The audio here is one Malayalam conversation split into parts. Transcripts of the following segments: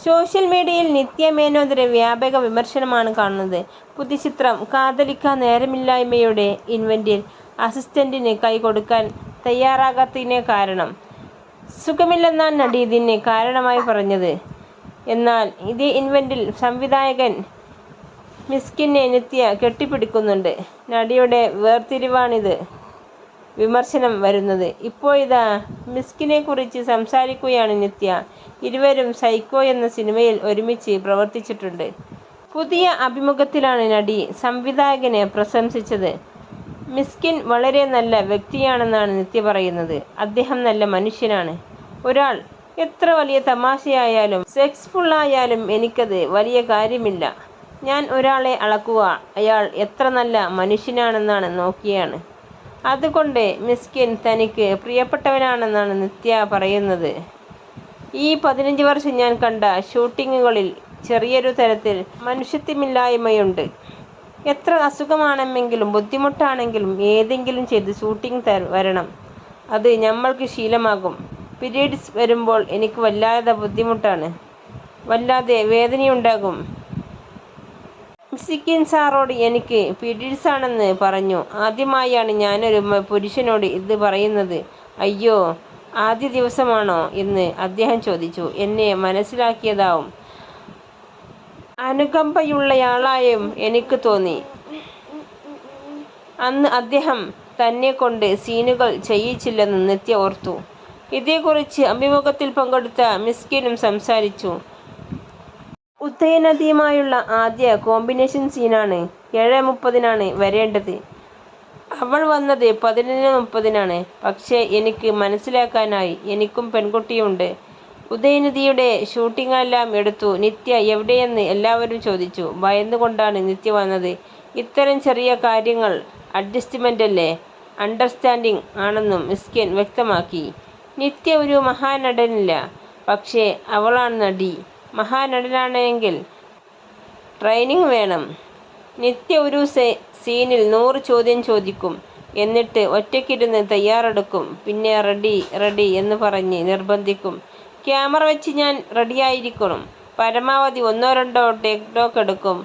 സോഷ്യൽ മീഡിയയിൽ നിത്യ മേനോനെതിരെ വ്യാപക വിമർശനമാണ് കാണുന്നത്. പുതിയ ചിത്രം കാതലിക്കാൻ നേരമില്ലായ്മയുടെ ഇവന്റിൽ അസിസ്റ്റന്റിന് കൈകൊടുക്കാൻ തയ്യാറാകാത്തതിന് കാരണം സുഖമില്ലെന്നാണ് നടി ഇതിന് കാരണമായി പറഞ്ഞത്. എന്നാൽ ഇതേ ഇവന്റിൽ സംവിധായകൻ മിസ്കിനെ നിത്യ കെട്ടിപ്പിടിക്കുന്നുണ്ട്. നടിയുടെ വേർതിരിവാണിത് വിമർശനം വരുന്നത്. ഇപ്പോഴിതാ മിസ്കിനെക്കുറിച്ച് സംസാരിക്കുകയാണ് നിത്യ. ഇരുവരും സൈക്കോ എന്ന സിനിമയിൽ ഒരുമിച്ച് പ്രവർത്തിച്ചിട്ടുണ്ട്. പുതിയ അഭിമുഖത്തിലാണ് നടി സംവിധായകനെ പ്രശംസിച്ചത്. മിസ്കിൻ വളരെ നല്ല വ്യക്തിയാണെന്നാണ് നിത്യ പറയുന്നത്. അദ്ദേഹം നല്ല മനുഷ്യനാണ്. ഒരാൾ എത്ര വലിയ തമാശയായാലും സെക്സ്ഫുള്ളായാലും എനിക്കത് വലിയ കാര്യമില്ല. ഞാൻ ഒരാളെ അളക്കുക അയാൾ എത്ര നല്ല മനുഷ്യനാണെന്നാണ് നോക്കിയാണ്. അതുകൊണ്ട് മിസ്കിൻ തനിക്ക് പ്രിയപ്പെട്ടവനാണെന്നാണ് നിത്യ പറയുന്നത്. ഈ 15 വർഷം ഞാൻ കണ്ട ഷൂട്ടിങ്ങുകളിൽ ചെറിയൊരു തരത്തിൽ മനുഷ്യത്വമില്ലായ്മയുണ്ട്. എത്ര അസുഖമാണെങ്കിലും ബുദ്ധിമുട്ടാണെങ്കിലും ഏതെങ്കിലും ചെയ്ത് ഷൂട്ടിംഗ് വരണം. അത് ഞമ്മൾക്ക് ശീലമാകും. പീരിയഡ്സ് വരുമ്പോൾ എനിക്ക് വല്ലാതെ ബുദ്ധിമുട്ടാണ്, വല്ലാതെ വേദനയുണ്ടാകും. മിസ്കിൻ സാറോട് എനിക്ക് പീരിയഡ്സാണെന്ന് പറഞ്ഞു. ആദ്യമായാണ് ഞാനൊരു പുരുഷനോട് ഇത് പറയുന്നത്. അയ്യോ, ആദ്യ ദിവസമാണോ എന്ന് അദ്ദേഹം ചോദിച്ചു. എന്നെ മനസ്സിലാക്കിയതാവും അനുകമ്പയുള്ളയാളായും എനിക്ക് തോന്നി. അന്ന് അദ്ദേഹം തന്നെക്കൊണ്ട് സീനുകൾ ചെയ്യിച്ചില്ലെന്ന് നിത്യ ഓർത്തു. ഇതേക്കുറിച്ച് അഭിമുഖത്തിൽ പങ്കെടുത്ത മിസ്കിനും സംസാരിച്ചു. ഉദയനദിയുമായുള്ള ആദ്യ കോമ്പിനേഷൻ സീനാണ് 7:30 വരേണ്ടത്. അവൾ വന്നത് 11:30. പക്ഷേ എനിക്ക് മനസ്സിലാക്കാനായി. എനിക്കും പെൺകുട്ടിയുണ്ട്. ഉദയനിധിയുടെ ഷൂട്ടിങ്ങെല്ലാം എടുത്തു. നിത്യ എവിടെയെന്ന് എല്ലാവരും ചോദിച്ചു. ഭയന്നുകൊണ്ടാണ് നിത്യ വന്നത്. ഇത്തരം ചെറിയ കാര്യങ്ങൾ അഡ്ജസ്റ്റ്മെന്റല്ലേ, അണ്ടർസ്റ്റാൻഡിങ് ആണെന്നും മിസ്കിൻ വ്യക്തമാക്കി. നിത്യ ഒരു മഹാനടനല്ല, പക്ഷേ അവളാണ് നടി. മഹാനടനാണെങ്കിൽ ട്രെയിനിങ് വേണം. നിത്യ ഒരു സീനിൽ 100 ചോദ്യം ചോദിക്കും. എന്നിട്ട് ഒറ്റയ്ക്കിരുന്ന് തയ്യാറെടുക്കും. പിന്നെ റെഡി എന്ന് പറഞ്ഞ് നിർബന്ധിക്കും. ക്യാമറ വെച്ച് ഞാൻ റെഡിയായിരിക്കണം. പരമാവധി 1-2 ടേക്ക് എടുക്കും.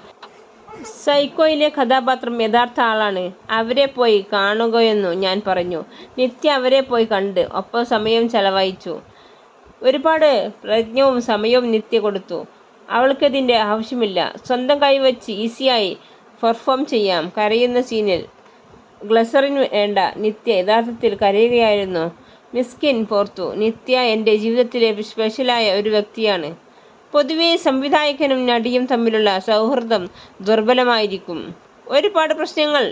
സൈക്കോയിലെ കഥാപാത്രം യഥാർത്ഥ ആളാണ്. അവരെ പോയി കാണുകയെന്നു ഞാൻ പറഞ്ഞു. നിത്യ അവരെ പോയി കണ്ട് ഒപ്പം സമയം ചെലവഴിച്ചു. ഒരുപാട് പ്രയത്നവും സമയവും നിത്യ കൊടുത്തു. അവൾക്കതിൻ്റെ ആവശ്യമില്ല. സ്വന്തം കൈവച്ച് ഈസിയായി പെർഫോം ചെയ്യാം. കരയുന്ന സീനിൽ ഗ്ലിസറിൻ വേണ്ട. നിത്യ യഥാർത്ഥത്തിൽ കരയുകയായിരുന്നു. മിസ്കിൻ പോർത്തു. നിത്യ എൻ്റെ ജീവിതത്തിലെ സ്പെഷ്യലായ ഒരു വ്യക്തിയാണ്. പൊതുവെ സംവിധായകനും നടിയും തമ്മിലുള്ള സൗഹൃദം ദുർബലമായിരിക്കും. ഒരുപാട് പ്രശ്നങ്ങൾ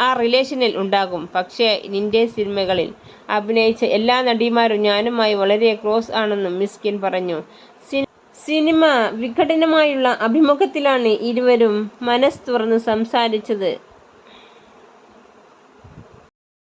ആ റിലേഷനിൽ ഉണ്ടാകും. പക്ഷേ നിന്റെ സിനിമകളിൽ അഭിനയിച്ച എല്ലാ നടിമാരും ഞാനുമായി വളരെ ക്ലോസ് ആണെന്നും മിസ്കിൻ പറഞ്ഞു. സിനിമ വിഘടനമായുള്ള അഭിമുഖത്തിലാണ് ഇരുവരും മനസ്സ് തുറന്ന് സംസാരിച്ചത്.